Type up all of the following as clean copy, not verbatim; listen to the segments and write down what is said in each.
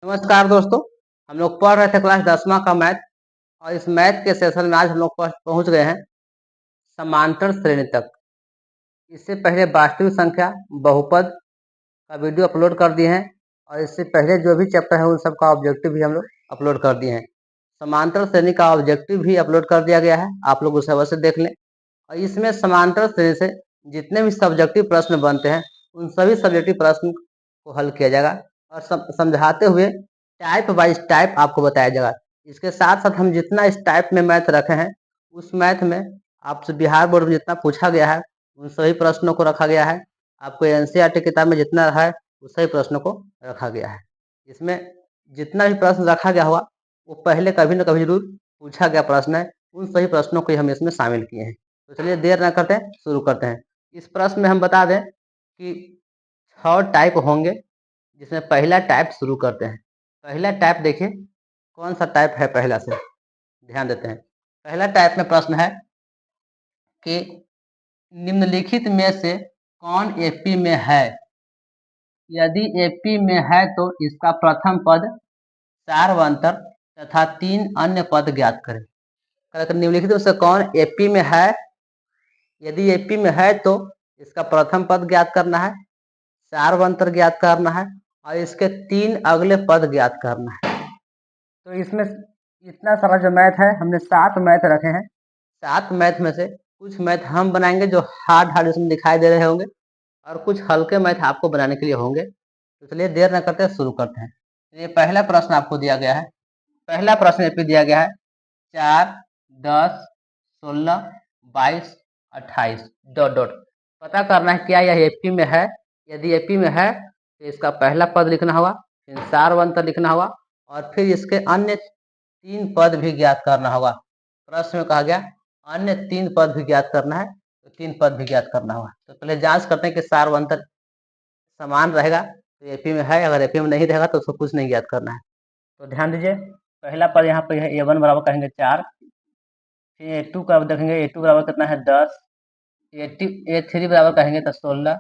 नमस्कार दोस्तों। हम लोग पढ़ रहे थे क्लास 10वां का मैथ। और इस मैथ के सेशन में आज हम लोग पहुंच गए हैं समांतर श्रेणी तक। इससे पहले वास्तविक संख्या बहुपद का वीडियो अपलोड कर दिए हैं और इससे पहले जो भी चैप्टर है उन सब का ऑब्जेक्टिव भी हम लोग अपलोड कर दिए हैं। समांतर श्रेणी का ऑब्जेक्टिव भी अपलोड कर दिया गया है, आप लोग उसे अवश्य देख लें। और इसमें समांतर श्रेणी से जितने भी सब्जेक्टिव प्रश्न बनते हैं उन सभी सब्जेक्टिव प्रश्न को हल किया जाएगा और समझाते हुए टाइप वाइज टाइप आपको बताया जाएगा। इसके साथ साथ हम जितना इस टाइप में मैथ रखे हैं उस मैथ में आपसे बिहार बोर्ड में जितना पूछा गया है उन सभी प्रश्नों को रखा गया है। आपको एनसीईआरटी किताब में जितना रहा है उस सभी प्रश्नों को रखा गया है। इसमें जितना भी प्रश्न रखा गया होगा वो पहले कभी न कभी जरूर पूछा गया प्रश्न है, उन सभी प्रश्नों को हम इसमें शामिल किए हैं। तो चलिए देर न करते हैं, शुरू करते हैं। इस प्रश्न में हम बता दें कि 6 टाइप होंगे, जिसमें पहला टाइप शुरू करते हैं। पहला टाइप देखिए कौन सा टाइप है, पहला से ध्यान देते हैं। पहला टाइप में प्रश्न है कि निम्नलिखित में से कौन एपी में है। यदि एपी में है तो इसका प्रथम पद सार्वंतर तथा 3 अन्य पद ज्ञात करें। निम्नलिखित में से कौन एपी में है, यदि एपी में है तो इसका प्रथम पद ज्ञात करना है, सार्वंतर ज्ञात करना है और इसके 3 अगले पद ज्ञात करना है। तो इसमें इतना सारा जो मैथ है हमने 7 मैथ रखे हैं। 7 मैथ में से कुछ मैथ हम बनाएंगे जो हार्ड हार्ड इसमें दिखाई दे रहे होंगे और कुछ हल्के मैथ आपको बनाने के लिए होंगे। तो चलिए देर न करते शुरू करते हैं। ये पहला प्रश्न आपको दिया गया है। पहला प्रश्न पे दिया गया है 4, 10, 16, 22, 28 डॉट डॉट। पता करना है क्या यह एपी में है। यदि एपी में है तो इसका पहला पद लिखना होगा, फिर सार्वंतर लिखना होगा और फिर इसके अन्य 3 पद भी ज्ञात करना होगा। प्रश्न में कहा गया अन्य 3 पद भी ज्ञात करना है, तो 3 पद भी ज्ञात करना होगा। तो पहले जांच करते हैं कि सार्वंतर समान रहेगा तो एपी में है, अगर एपी में नहीं रहेगा तो उसको कुछ नहीं ज्ञात करना है। तो ध्यान दीजिए पहला पद यहाँ पे है A1 बराबर कहेंगे 4, फिर A2 का देखेंगे A2 बराबर कितना है 10, A3 बराबर कहेंगे तो 16,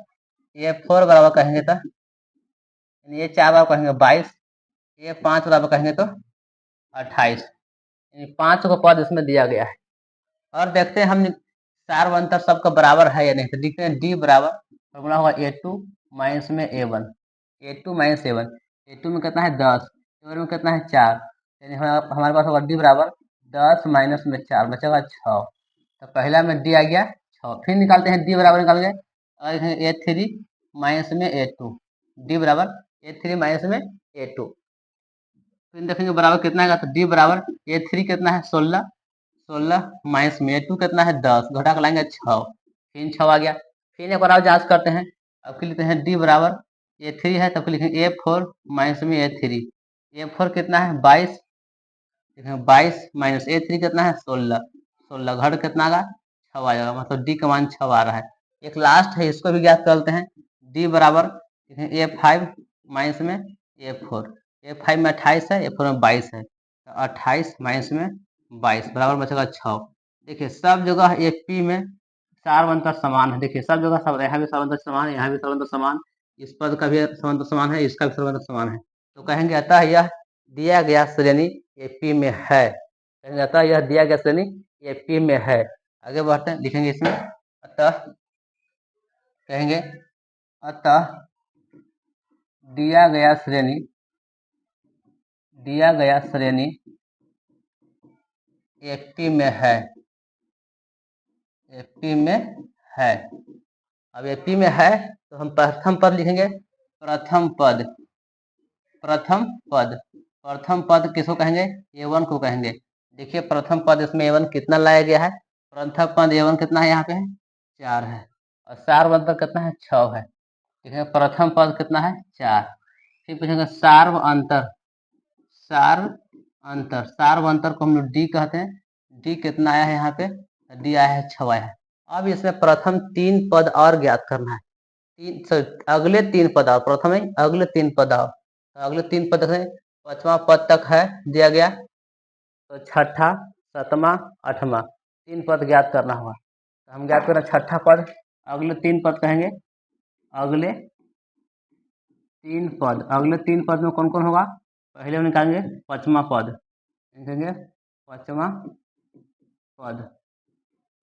A4 बराबर कहेंगे तो A4 बराबर कहेंगे 22, A5 बराबर कहेंगे तो 28। 5 को पद इसमें दिया गया है और देखते हैं हम सार्वंतर सबका बराबर है या नहीं। तो लिखते हैं D बराबर फॉर्मूला होगा A2 माइनस में A1, A2 minus A1। A2 में कितना है 10, A1 में कितना है 4, यानी हमारे पास होगा D बराबर 10 माइनस में 4 बचेगा 6। तो पहला में D आ गया 6। फिर निकालते हैं D बराबर निकालेंगे और A3 माइनस में A2, D बराबर A3 माइनस में A2। फिर देखेंगे बराबर कितना आएगा तो D बराबर A3 कितना है 16, 16 माइनस में A2 कितना है 10, घटा कर लाएंगे 6, फिर 6 आ गया। फिर एक बार और जांच करते हैं। अब फिर लिखते हैं D बराबर A3 है तो फिर लिखेंगे A4 माइनस में A3, A4 कितना है 22, 22 माइनस A3 कितना है 16, 16 घट कितना आएगा 6 आ जाएगा, मतलब D का मान 6 आ रहा है। एक लास्ट है इसको भी ज्ञात करते हैं। D बराबर A5 माइनस में A4, A5 में 28 है, A4 में 22 है, तो 28 माइनस में 22 बराबर बचेगा 6। देखिए सब जगह एपी में सार्वंतर समान है। देखिए सब जगह सब, यहाँ भी सार्वंतर समान है, यहाँ भी सार्वंतर समान, इस पद का भी सार्वंतर समान है, इसका भी सार्वंतर समान है। तो कहेंगे अतः यह दिया गया श्रेणी एपी में है। कहेंगे अतः यह दिया गया श्रेणी एपी में है। आगे बढ़ते हैं, लिखेंगे इसमें अतः, कहेंगे अतः दिया गया श्रेणी एपी में है, एपी में है। अब एपी में है तो हम प्रथम पद लिखेंगे। प्रथम पद, प्रथम पद, प्रथम पद किसको कहेंगे A1 को कहेंगे। देखिए प्रथम पद इसमें A1 कितना लाया गया है, प्रथम पद A1 कितना है यहाँ पे 4 है और सार्वंतर कितना है 6 है। देखिए प्रथम पद कितना है 4। फिर पूछेंगे सार्व अंतर, सार्व अंतर, सार्व अंतर को हम लोग D कहते हैं। D कितना आया है यहाँ पे, D आया है 6 आया है। अब इसमें प्रथम 3 पद और ज्ञात करना है। अगले 3 पद और, प्रथम है अगले 3 पद और, अगले 3 पद है 5वां पद तक है दिया गया, तो 6ठा 7वां 8वां 3 पद ज्ञात करना होगा। तो हम ज्ञात करें 6ठा पद, अगले 3 पद कहेंगे, अगले 3 पद, अगले 3 पद में कौन कौन होगा पहले हम निकालेंगे पांचवा पद, लिखेंगे पांचवा पद।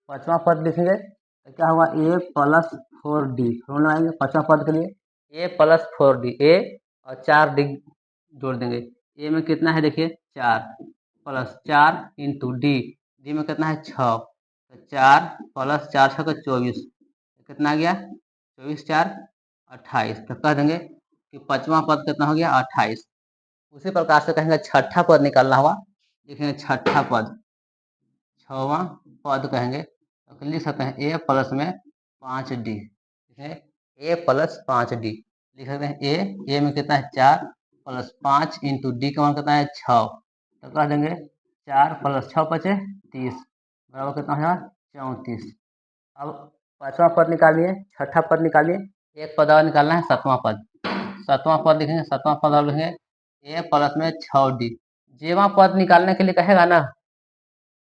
पांचवा पद लिखेंगे तो क्या होगा, ए प्लस 4d। फॉर्मूला लगाएंगे पांचवा पद के लिए, ए प्लस 4d, ए और 4d जोड़ देंगे। ए में कितना है देखिए 4, प्लस 4 इंटू डी, डी में कितना है 6, तो 4 प्लस 4 6 का 24, कितना आ गया 24 4 28। तो कह देंगे कि पांचवा पद कितना हो गया 28। उसी प्रकार से कहेंगे छठा पद निकालना हुआ, लिखेंगे छठा पद, छवा पद कहेंगे तो लिख सकते हैं ए प्लस में 5d, ए प्लस 5d लिख सकते हैं। ए में कितना है 4 प्लस 5 इंटू डी का मान कितना है 6, तो कह देंगे 4 प्लस 6 बचे 30, बराबर कितना है 34। अब पांचवा पद निकालिए, छठा पद निकालिए, एक पद और निकालना है सातवां पद। सातवां पद लिखेंगे, सातवां पद और लिखेंगे ए प्लस में 6d। जेवा पद निकालने के लिए कहेगा ना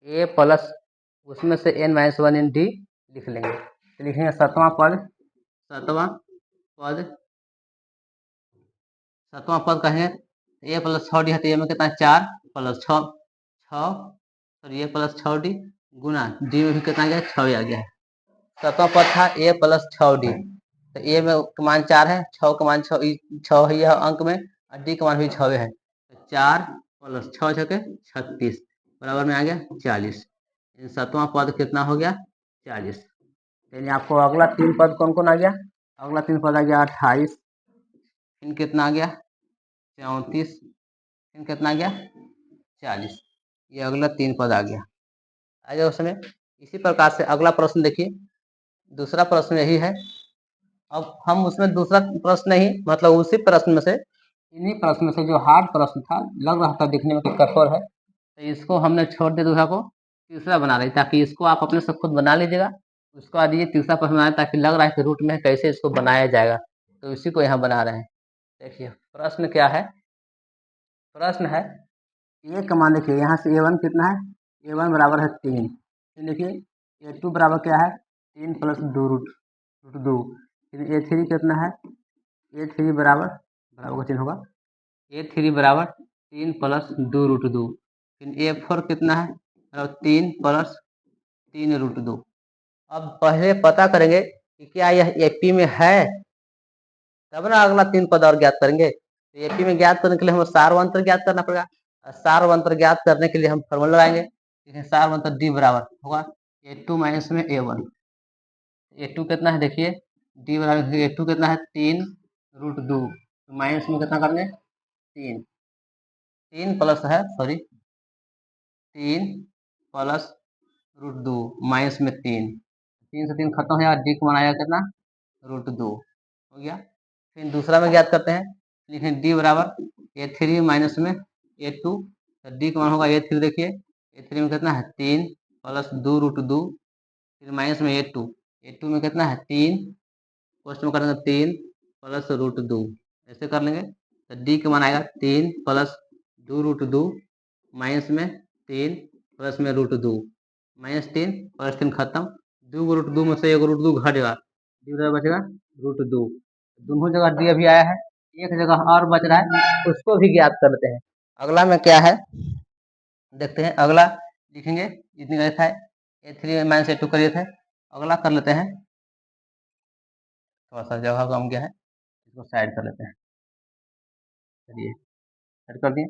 ए प्लस उसमें से n माइनस 1 इन डी लिख लेंगे, तो लिखेंगे सातवां पद, सातवां पद, सातवां पद कहेंगे ए प्लस 6d है, तो ए में कितना है 4 प्लस 6 सॉरी ए प्लस 6d गुना डी में भी कितना आ गया 6 आ गया है। सातवां पद था ए प्लस 6d, तो ए में का मान 4 है, 6 का मान 6 ही है अंक में, और डी का मान भी 6 है, तो 4 प्लस 6 छके 36, बराबर में आ गया 40। सातवां पद कितना हो गया 40। यानी आपको अगला 3 पद कौन कौन आ गया, अगला 3 पद आ गया 28, फिर कितना आ गया 34, फिर कितना आ गया 40। ये अगला 3 पद आ गया। आ जाओ उसमें इसी प्रकार से अगला प्रश्न देखिए, दूसरा प्रश्न यही है। अब हम उसमें दूसरा प्रश्न नहीं, मतलब उसी प्रश्न में से, इन्हीं प्रश्न में से जो हार्ड प्रश्न था, लग रहा था दिखने में कि कठोर है, तो इसको हमने छोड़ दिया दूसरा को, तीसरा बना रहे ताकि इसको आप अपने से खुद बना लीजिएगा। उसके बाद ये तीसरा प्रश्न बनाए ताकि लग रहा है कि रूट में कैसे इसको बनाया जाएगा, तो इसी को यहाँ बना रहे हैं। देखिए प्रश्न क्या है, प्रश्न है ए का मान देखिए यहाँ से a1 कितना है, a1 बराबर है 3, फिर देखिए a2 बराबर क्या है 3 प्लस 2 रूट 2, फिर a3 कितना है, a3 बराबर बराबर का चिन्ह होगा, a3 बराबर 3 प्लस 2 रूट 2, फिर a4 कितना है 3 प्लस 3 रूट 2। अब पहले पता करेंगे कि क्या यह एपी में है, तब ना अगला 3 पद और ज्ञात करेंगे। तो एपी में ज्ञात करने के लिए हमें सारवंतर ज्ञात करना पड़ेगा, सारवंतर ज्ञात करने के लिए हम फॉर्मूला लगाएंगे, सारवंतर डी बराबर होगा a2 माइनस में a1। a2 कितना है देखिए, डी बराबर a2 कितना है 3 रूट 2, माइनस में कितना करने 3, 3 प्लस है सॉरी 3 प्लस रूट 2 माइनस में 3, 3 से 3 खत्म है, डी को बनाया कितना रूट 2 हो गया। फिर दूसरा में ज्ञात करते हैं, लिखें डी बराबर a3 माइनस में a2, तो डी का मान होगा a3, देखिए a3 में कितना है 3 प्लस 2 रूट 2, फिर माइनस में a2, a2 में कितना है 3, पोस्ट में करेंगे 3 प्लस रूट 2, ऐसे कर लेंगे। तो डी का मान आएगा 3 प्लस 2 रूट 2 माइनस में 3 प्लस में रूट 2, माइनस 3 प्लस 3 खत्म, 2 रूट 2 में से 1 रूट 2 घटेगा, डी बचेगा रूट 2। दोनों जगह डी अभी आया है, एक जगह और बच रहा है, उसको भी ज्ञात करते हैं। अगला में क्या है देखते हैं, अगला लिखेंगे इतनी गलत है a3 माइनस a2 करिए थे, अगला कर लेते हैं, थोड़ा सा जगह कम गया है, इसको साइड कर लेते हैं, चलिए साइड कर दिए।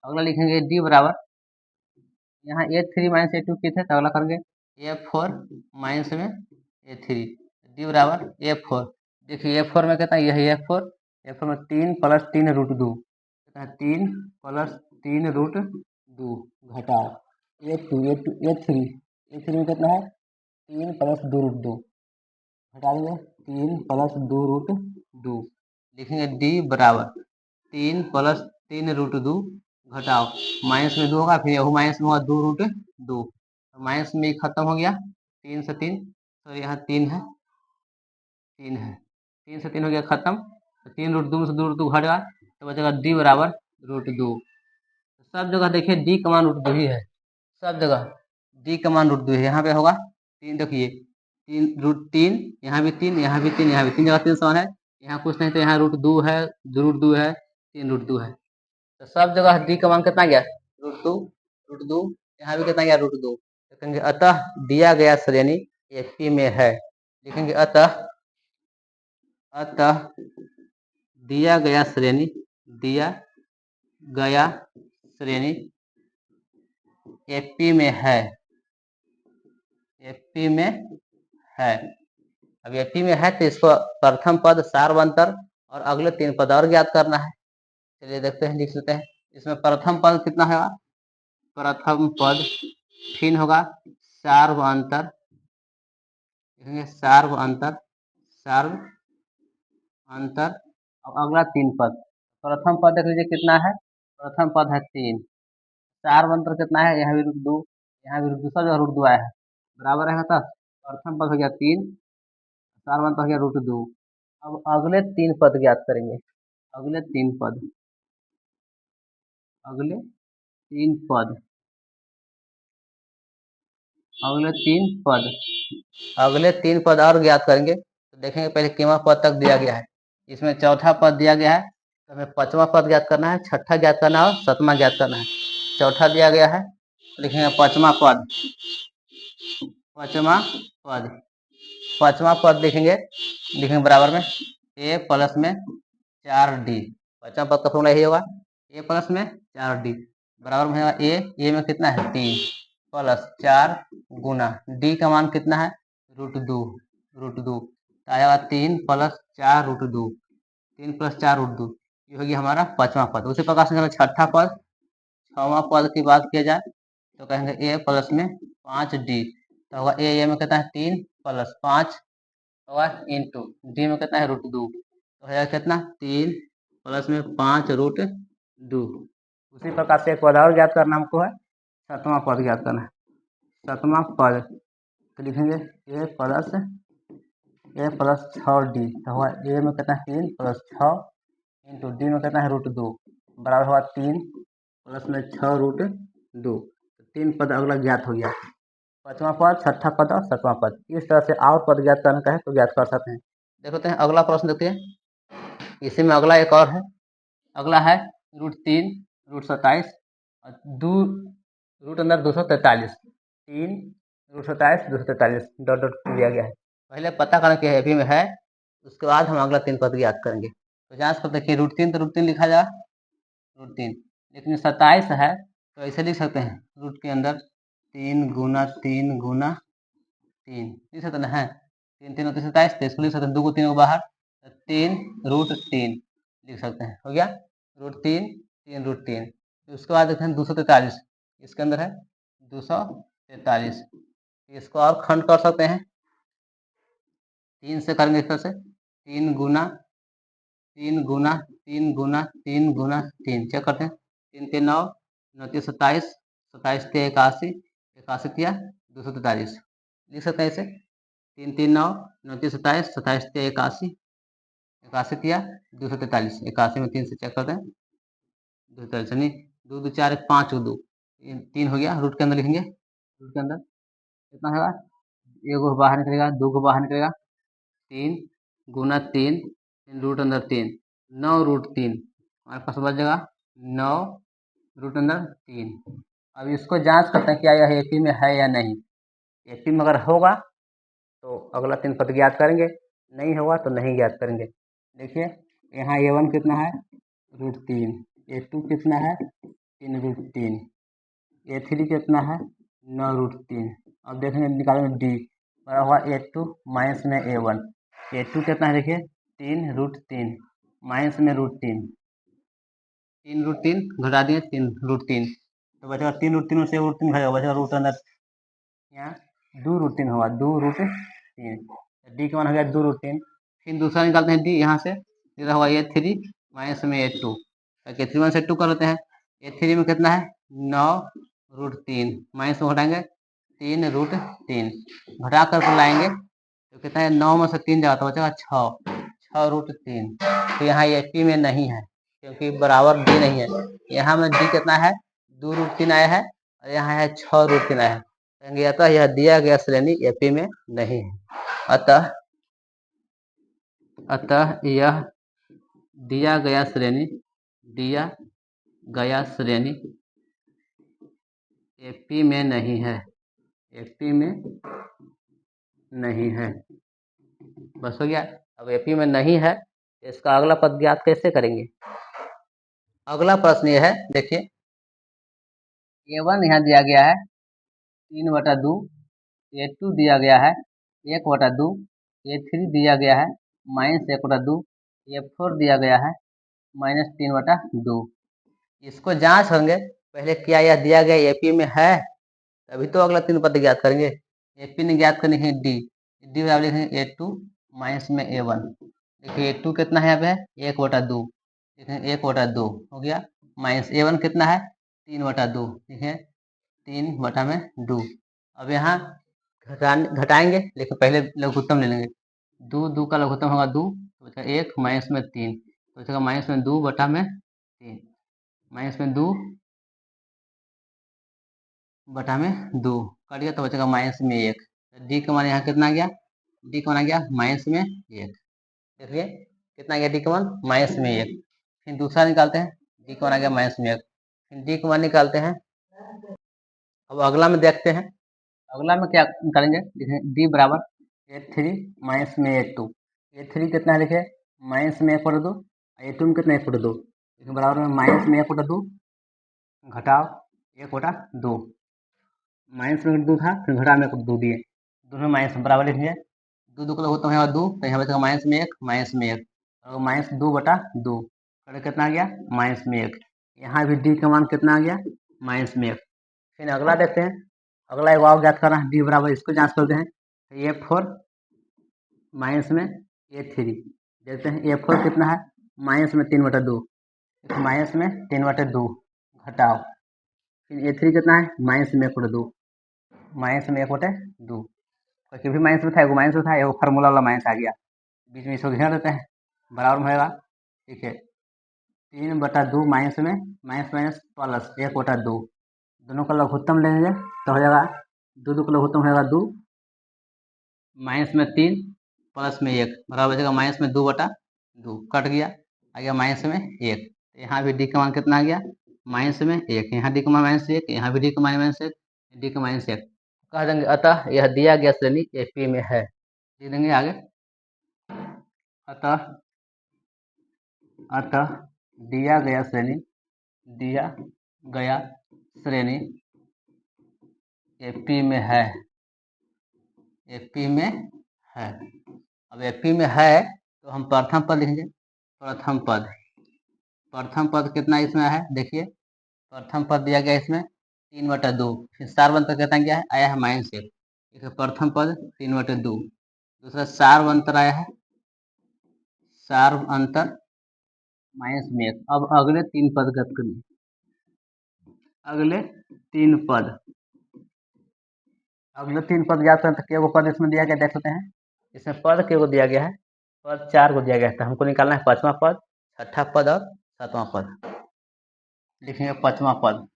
अगला लिखेंगे डी बराबर, यहाँ a3 माइनस a2 किए थे, तो अगला करेंगे a4 माइनस में a3, डी बराबर a4, देखिए a4 में कितना यही a4 में 3 प्लस 3 रूट 2, कितना 3 प्लस 3 रूट 2 घटाओ a3 में कितना है 3 प्लस 2 रूट 2, घटा देंगे 3 प्लस 2 रूट 2, लिखेंगे डी बराबर 3 प्लस 3 रूट 2 घटाओ, माइनस में 2 होगा, फिर यह माइनस में होगा 2 रूट 2, माइनस में खत्म हो गया 3 से 3, तो यहाँ 3 है, 3 है, 3 से 3 हो गया खत्म, तो 3 रूट 2 में से 2 रूट 2 घट गया, तो बचेगा डी बराबर रूट 2। सब जगह देखिए डी का मान रूट 2 ही है, सब जगह डी का मान रूट 2 है। यहाँ पे होगा 3, देखिए 3 रूट 3, यहाँ भी 3, यहाँ भी 3, यहाँ भी 3 जगह 3 समान है, यहाँ कुछ नहीं तो यहाँ रूट 2 है, रूट 2 है, 3 रूट 2 है, तो सब जगह डी का मान कितना गया, √2, यहाँ भी कितना गया √2। लिखेंगे अतः दिया गया श्रेणी एपी में है। लिखेंगे अतः दिया गया श्रेणी एपी में है। अब एपी में है तो इसको प्रथम पद, सार्वंतर और अगले 3 पद और ज्ञात करना है। चलिए देखते हैं, लिख लेते हैं। इसमें प्रथम पद कितना है, प्रथम पद 3 होगा, सार्वंतर, और अगला 3 पद। प्रथम पद देख लीजिए कितना है, प्रथम पद है 3, सार्वंतर कितना है, यहाँ भी √2, यहाँ भी √2, सब जगह √2 आया है, बराबर है। तो प्रथम पद हो गया 3, सार्वंतर हो गया √2। अब अगले 3 पद ज्ञात करेंगे, अगले तीन पद और ज्ञात करेंगे। तो देखेंगे पहले कितना पद तक दिया गया है। इसमें चौथा पद दिया गया है, तो हमें 5वां पद ज्ञात करना है, छठा ज्ञात करना है और 7वां ज्ञात करना है। चौथा दिया गया है, लिखेंगे 5वां पद लिखेंगे बराबर में a प्लस में 4d। 5वां पद का फॉर्मूला यही होगा, a प्लस में 4d बराबर में a में कितना है 3 प्लस 4 गुना d का मान कितना है √2, आएगा 3 प्लस 4 √2, 3 प्लस 4 √2, ये होगी हमारा 5वां पद। उसी प्रकार से हमें छठा पद, 6वां पद की बात किया जाए तो कहेंगे a प्लस में 5d, तो होगा a में कितना है 3 प्लस 5 होगा इंटू डी में कितना है √2, तो है कितना 3 प्लस में 5 √2। उसी प्रकार से एक पद और ज्ञात करना हमको है, 7वां पद ज्ञात करना है। 7वां पद तो लिखेंगे a प्लस 6d, तो हुआ a में कितना है 3 प्लस 6 इंटू डी में कितना है √2 बराबर हुआ 3 प्लस में 6 √2। 3 पद अगला ज्ञात हो गया, 5वां पद, छठा पद और 7वां पद। इस तरह से और पद ज्ञात करना चाहे तो ज्ञात कर सकते हैं। देखते हैं अगला प्रश्न, देखते हैं इसी में अगला एक और है। अगला है √3, √27 और रूट अंदर 243, 3 √27 243 डॉट डॉट दिया गया है। पहले पता करना कि एपी में है, उसके बाद हम अगला 3 पद ज्ञात करेंगे। तो जांच करते हैं कि √3 तो √3 लिखा जाए √3, लेकिन 27 है तो ऐसे लिख सकते हैं, रूट के अंदर 3 गुना 3 गुना 3 लिख सकते हैं, 3 3 27, तो इसको लिख सकते हैं 2 को 3 को बाहर, 3 √3 लिख सकते हैं, हो गया √3 3 √3। उसके बाद देखते हैं 243, इसके अंदर है 243, इसको और खंड कर सकते हैं, 3 से करेंगे इस तरह से, 3 गुना 3 गुना 3 गुना 3 गुना 3, चेक करते हैं, 3 3 9 9 3 27, 27 3 81, 81 किया 243 लिख सकते हैं इसे, 3 3 9 9 3 27, 27 3 81, 81 किया 243, 81 में 3 से चेक करते हैं 243 नहीं, 2 2 4 5 2, 3 हो गया, रूट के अंदर लिखेंगे, रूट के अंदर कितना होगा, 1 को बाहर निकलेगा, 2 को बाहर निकलेगा, 3 गुना 3 रूट अंदर 3, 9 √3 हमारे पास बच जाएगा 9 रूट अंदर 3। अब इसको जांच करते हैं क्या यह एपी में है या नहीं। एपी में अगर होगा तो अगला 3 पद ज्ञात करेंगे, नहीं होगा तो नहीं ज्ञात करेंगे। देखिए यहाँ a1 कितना है √3, a2 कितना है 3 √3, a3 कितना है 9 √3। अब देखेंगे निकालेंगे डी, बड़ा हुआ a2 माइनस में a1, a2 कितना है देखिए 3 √3 माइनस में √3, 3 √3 घटा दिए 3 √3, तो बचेगा 3 √3 से √3 घटेगा, बचेगा रूट अंदर यहाँ 2 √3 होगा 2 √3, डी का मान हो गया 2 √3। फिर दूसरा निकालते हैं डी, यहाँ से इधर होगा a3 माइनस में a2, a3 1 से 2 कर लेते हैं, a3 में कितना है 9 √3 माइनस में घटाएंगे 3 √3, घटा कर लाएंगे तो कितना है 9 में से 3 जाता है, बचेगा 6 √3। तो यहाँ एपी में नहीं है क्योंकि बराबर डी नहीं है, यहाँ में डी कितना है 2 √3 आया है और यहाँ है 6 √3 आया है, कहेंगे अतः यह दिया गया श्रेणी एपी में नहीं है। अतः यह दिया गया श्रेणी गया श्रेणी एपी में नहीं है, एपी में नहीं है। बस हो गया। अब एपी में नहीं है, इसका अगला पद ज्ञात कैसे करेंगे? अगला प्रश्न ये है, देखिए A1 यहाँ दिया गया है 3/2, A2 दिया गया है 1/2, A3 दिया गया है -1/2, A4 दिया गया है -3/2। इसको जांच होंगे, पहले क्या यह दिया गया एपी में है, तभी तो अगला 3 पद ज्ञात करेंगे। एपी ने ज्ञात करनी है डी, डी बराबर लिखेंगे A2 माइनस में A1। देखिए A2 कितना है यहाँ पे है 1/2, देखें 1/2 हो गया, माइनस A1 कितना है 3/2, ठीक है 3/2। अब यहाँ घटाएंगे, लेकिन पहले लघुत्तम ले लेंगे। 2 का लघुत्तम होगा 2, तो 1 माइनस में 3, तो इसका माइनस में 2/3, माइनस में 2/2 कट गया, तो बचेगा माइनस में 1। डी का मान यहाँ कितना आ गया, डी का मान आ गया माइनस में 1। देखिए कितना आ गया डी का मान माइनस में 1। फिर दूसरा निकालते हैं, डी का मान आ गया माइनस में 1, फिर डी का मान निकालते हैं। अब अगला में देखते हैं, अगला में क्या निकालेंगे, देखें डी बराबर A3 माइनस में A2। A3 कितना है लिखे माइनस में 1/2, A2 में कितना 1/2, लेकिन बराबर में माइनस में 1/2 घटाओ 1/2, माइनस में 2 था, फिर घटा में 2 दिए, दोनों माइनस बराबर लिखेंगे। 2 को होता है 2, तो यहाँ बचेगा माइनस में 1, माइनस में 1, और माइनस 2/2, कितना आ गया माइनस में 1। यहाँ भी डी का मान कितना आ गया माइनस में 1। फिर अगला देखते हैं, अगला एक और ज्ञात करना है, डी बराबर, इसको जांच करते हैं। A4 माइनस में A3, देखते हैं A4 कितना है माइनस में 3/2, माइनस में 3/2 घटाओ, फिर A3 कितना है माइनस में 1/2, माइनस में 1/2, क्योंकि भी माइनस में था, एगो माइनस में था, एगो फार्मूला वाला माइनस आ गया, बीच में इसको घेर देते हैं, बराबर में होगा, ठीक है 3/2 माइनस में माइनस माइनस प्लस 1/2, दोनों का लघुत्तम लेंगे तो हो जाएगा 2 का लघुत्तम होगा 2, माइनस में 3 प्लस में 1 बराबर बचेगा माइनस में 2/2, कट गया, आ गया माइनस में 1। यहाँ भी डी का मान कितना आ गया माइनस में 1, यहाँ डी का मान -1, यहाँ भी डी का मान -1, डी का -1 कह देंगे। अतः यह दिया गया श्रेणी एपी में है, लिख देंगे आगे। अतः दिया गया श्रेणी एपी में है, एपी में है। अब एपी में है तो हम प्रथम पद लिखेंगे, प्रथम पद कितना इसमें है, देखिए प्रथम पद दिया गया इसमें 3/2, फिर सार्वंतर कितना गया है आया है -1, प्रथम पद 3/2, दूसरा सार्वंतर आया है सार्वंतर -1। अब अगले 3 पद गत करिए, अगले 3 पद ज्ञात करें, तो क्या पद इसमें दिया गया देख सकते हैं, इसमें पद क्या दिया गया है, पद 4 को दिया गया है, तो हमको निकालना है 5वां पद, 6ठा पद और 7वां पद। लिखेंगे 5वां पद,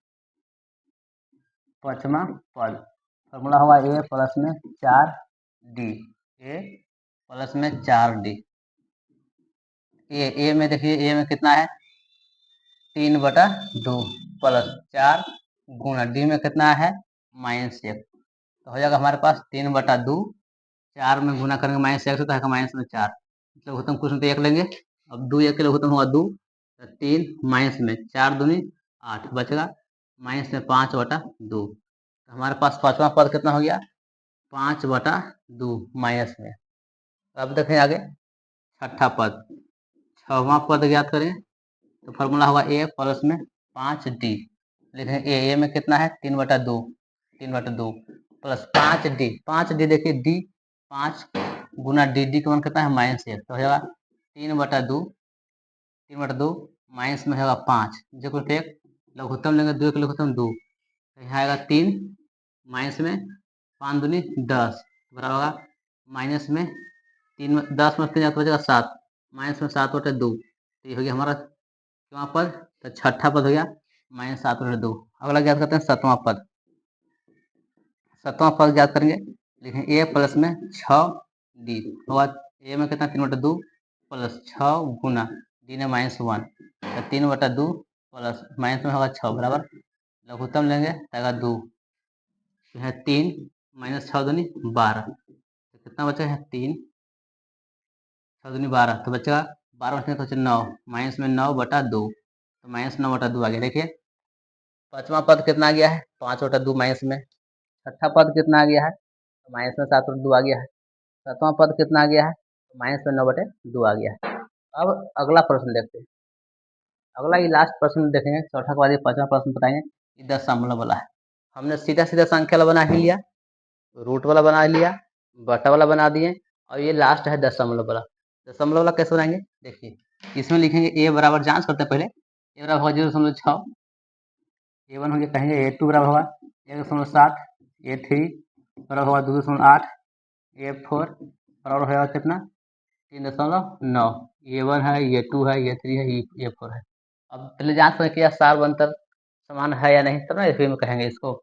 फॉर्मूला होगा A प्लस में 4D, A प्लस में 4D। ए में देखिए, ए में कितना है 3/2 प्लस 4 गुणा डी में कितना है -1, तो हो जाएगा हमारे पास 3/2, 4 में गुना करेंगे -1 से, तो है माइनस में 4, लघुत्तम कुछ तो 1 लेंगे। अब 2 1 के लघुत्तम होगा 2, तो 3 माइनस में 4 दूनी 8 बचेगा माइनस में 5/2, तो हमारे पास 5वां पद कितना हो गया 5/2 माइनस में। अब देखें आगे 6ठा पद, 6वां पद ज्ञात करें, तो फॉर्मूला होगा A प्लस में 5D। लिखें ए में कितना है 3/2 प्लस 5D देखिए D 5 गुना डी का मान कितना है -1, तो हो जाएगा 3/2 माइनस में होगा 5, जो 1 लघुत्तम लेंगे, 2 के लघुत्तम 2, तो यहाँ आएगा 3 माइनस में 5 दूनी 10 बराबर होगा माइनस में 3 10 में 3 बचेगा 7, माइनस में 7/2, तो ये हो गया हमारा क्यों पद, तो 6ठा पद हो गया -7/2। अगला ज्ञात करते हैं 7वां पद, 7वां पद ज्ञात करेंगे, लिखें A प्लस में 6D होगा, ए में कितना 3/2 प्लस 6 गुना डी ने -1, तो 3/2 प्लस माइनस में होगा 6 बराबर, लघुत्तम लेंगे तो आएगा 2, तो है 3 माइनस 6 दूनी 12, तो कितना बचा है 3, 6 दूनी 12, तो बचेगा 12 बचने तो 9, माइनस में 9/2, तो माइनस 9/2 आ गया। देखिए पांचवा पद कितना आ गया है 5/2 माइनस में, छठा पद कितना आ गया है तो माइनस में 7/2 आ गया है, सातवां पद कितना आ गया है तो माइनस में 9/2 आ गया है। अब अगला प्रश्न देखते हैं, अगला ये लास्ट प्रश्न देखेंगे, चौथा के बाद ये पांचवा प्रश्न बताएंगे। ये दशमलव वाला है, हमने सीधा सीधा संख्या वाला बना ही लिया, रूट वाला बना लिया, बटा वाला बना दिए, और ये लास्ट है दशमलव वाला। दशमलव वाला कैसे बनाएंगे देखिए, इसमें लिखेंगे ए बराबर, जांच करते हैं पहले, ए बराबर होगा 0.6, A1 हो गया, कहेंगे A2 बराबर होगा 1.7, A3 बराबर होगा 2.8, A4 बराबर होगा कितना 3.9, A1 है, A2 है, A3 है, A4 है। अब पहले जांच करें कि यह सार अंतर समान है या नहीं, तब ना फिर में कहेंगे इसको।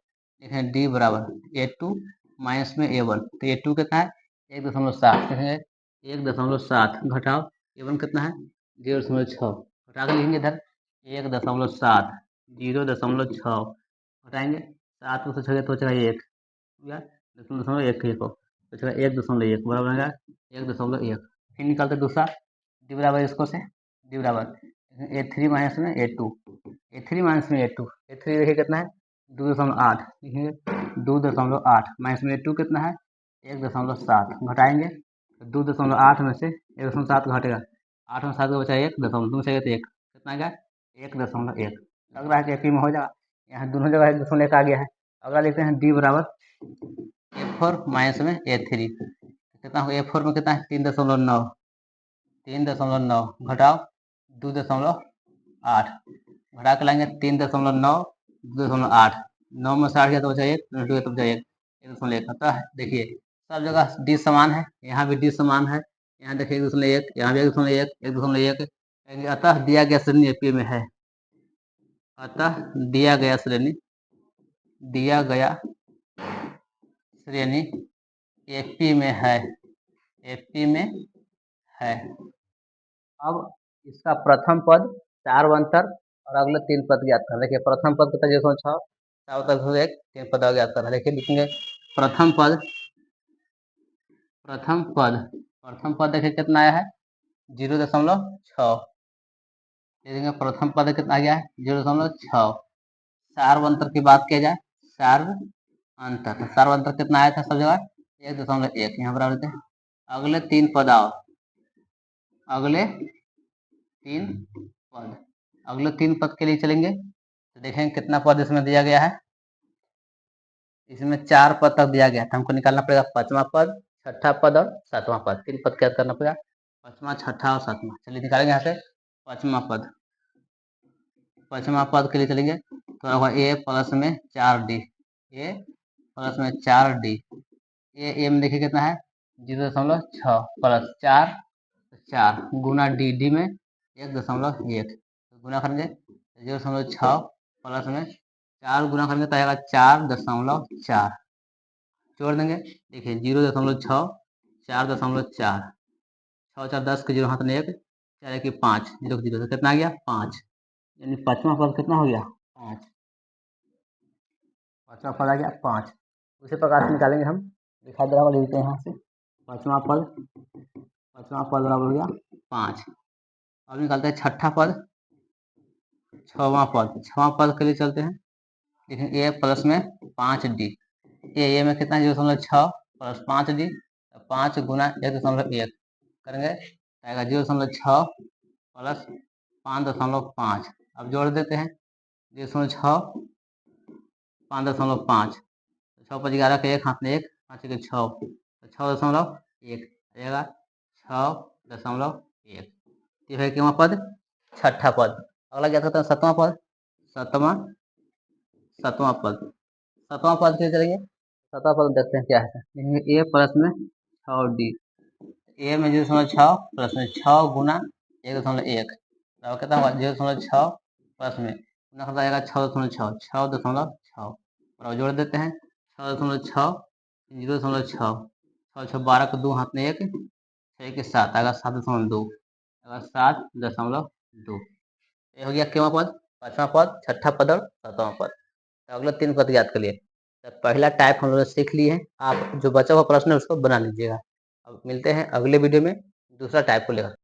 देखें D बराबर A2 माइनस में A1, तो A2 कितना है 1.7, कहेंगे 1.7 घटाओ A1 कितना है 0.6, घटा कर लिखेंगे इधर 1.7, 0.6 घटाएंगे, 7 में से 6 तो बचेगा 1, या 0.1 को बचेगा 1.1 बराबर है 1.1। फिर निकालते दूसरा D बराबर इसको से, D बराबर A3 माइनस में A2, A3 माइनस में A2, A3 देखिए कितना है 2.8, लिखेंगे 2.8 माइनस में A2 कितना है 1.7, घटाएंगे 2.8 में से 1.7 घटेगा, 8 में 7 का बचा 1.2 से 1 कितना आ गया 1.1, लग रहा है कि एक में हो जाएगा, यहाँ दोनों जगह 1.1 आ गया है। अगला लिखते हैं D बराबर A4 माइनस में A3, कितना हो A4 में कितना है 3.9, 3.9 घटाओ 2.8, घटा के लाएंगे 3.9, 2.8, 9 में 60 गया तो बचा 1, 2 तो बचा 1, 1.1। अतः देखिए सब जगह D समान है, यहाँ भी D समान है, यहाँ देखिए 1.1, यहाँ भी 1.1, 1.1, अतः दिया गया श्रेणी एपी में है, अतः दिया गया श्रेणी एपी में है, एपी में है। अब इसका प्रथम पद 4 अंतर और अगले 3 पद ज्ञात करना। देखिए प्रथम पद कितना 0.6, 4 3 पद ज्ञात करना। देखिए लिखेंगे प्रथम पद देखिए कितना आया है 0.6, देखेंगे प्रथम पद कितना आ गया है 0.6। सार्व अंतर की बात किया जाए, सार्व अंतर कितना आया था सब जगह 1.1, यहाँ बराबर देते हैं। अगले 3 पद आओ, अगले 3 पद के लिए चलेंगे तो देखेंगे कितना पद इसमें दिया गया है, इसमें 4 पद तक दिया गया था, हमको निकालना पड़ेगा पांचवा पद, छठा पद और सातवां पद, 3 पद क्या करना पड़ेगा पांचवा, छठा और सातवां। चलिए निकालेंगे यहाँ से पांचवा पद के लिए चलेंगे तो होगा A प्लस में 4D, A प्लस में 4D, ए में देखिए कितना है 0.6 प्लस 4 गुना डी में 1.1, गुना करेंगे 0.6 प्लस में 4 गुना करेंगे तो आएगा 4.4, जोड़ देंगे देखिए 0.6, 4.4, 6 4 10 के 0 हाथ में 1, 4 1 5, 0 0 तो कितना आ गया 5, यानी पांचवा पद कितना हो गया 5, पांचवा पद आ गया 5। उसी प्रकार से निकालेंगे हम, दिखा दे रहा लिख देते हैं यहाँ से, पांचवा पद बराबर हो गया 5। अब निकालते हैं छठा पद, छठवां पद के लिए चलते हैं, देखें ए प्लस में 5D, ए में कितना 0.6 प्लस 5D, 5 गुना 1.1 करेंगे आएगा 0.6 प्लस 5.5, अब जोड़ देते हैं 0.6 5.5, 6 5 11 के 1 हाथ में 1, 5 के 6, तो 6.1 आएगा 6.1। ये है कितना पद छठा पद। अगला क्या कहते हैं सातवां पद, सातवां पद के चलेंगे, सातवां पद देखते हैं क्या है, ए प्लस में 6D, ए में 0.6 प्लस में 6 गुना 1.1, कितना होगा 0.6 प्लस में गुना करता आएगा 6.6 और जोड़ देते हैं 6.6, 0.6, 6 12 के 2 हाथ में 1, 6 के 7 आएगा 7.2, 7.2, ये हो गया क्यों पद पांचवा पद, छठा पद और सातवां पद। तो अगले 3 पद याद करिए। तो पहला टाइप हम लोगों ने सीख लिए हैं, आप जो बचा हुआ प्रश्न है उसको बना लीजिएगा। अब मिलते हैं अगले वीडियो में दूसरा टाइप को लेकर।